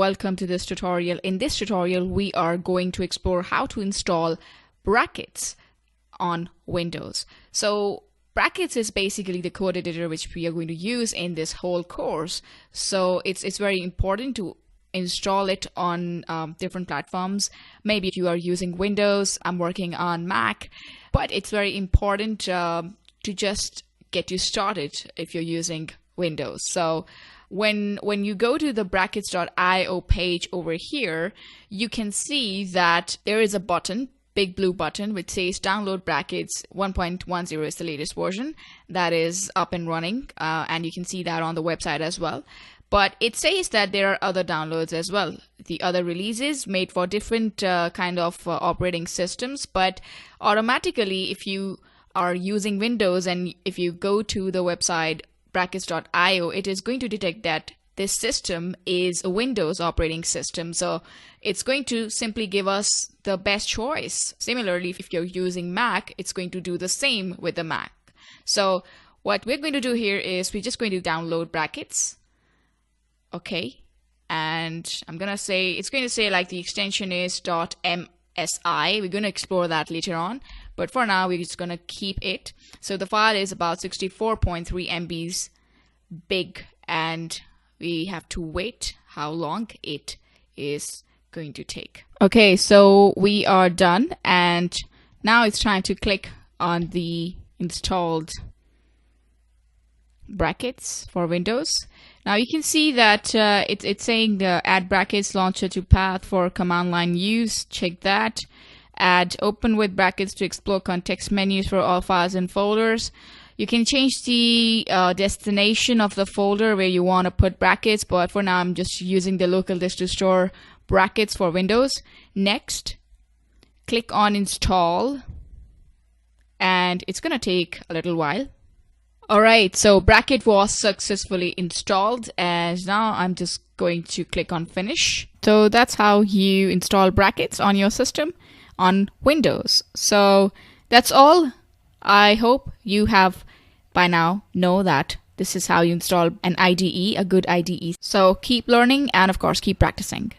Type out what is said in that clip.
welcome to this tutorial. In this tutorial, we are going to explore how to install brackets on Windows. So brackets is basically the code editor which we are going to use in this whole course. So it's very important to install it on different platforms. Maybe if you are using Windows, I'm working on Mac, but it's very important to just get you started if you're using Windows. So when you go to the brackets.io page over here, you can see that there is a button, big blue button, which says download brackets 1.10 is the latest version that is up and running, and you can see that on the website as well. But it says that there are other downloads as well, the other releases made for different kind of operating systems. But automatically, if you are using Windows and if you go to the website brackets.io, it is going to detect that this system is a Windows operating system. So it's going to simply give us the best choice. Similarly, if you're using Mac, it's going to do the same with the Mac. So what we're going to do here is we're just going to download brackets. Okay. And I'm going to say, it's going to say like the extension is .msi. We're going to explore that later on. But for now, we're just going to keep it. So the file is about 64.3 MBs big, and we have to wait how long it is going to take. Okay, so we are done, and now it's time to click on the installed brackets for Windows. Now you can see that it's saying the add brackets launcher to path for command line use. Check that. Add open with brackets to explore context menus for all files and folders. You can change the destination of the folder where you want to put brackets, but for now I'm just using the local disk to store brackets for Windows. Next, click on install, and it's going to take a little while. Alright, so bracket was successfully installed, and now I'm just going to click on finish. So that's how you install brackets on your system on Windows. So that's all. I hope you have by now know that this is how you install an IDE, a good IDE. So keep learning and of course keep practicing.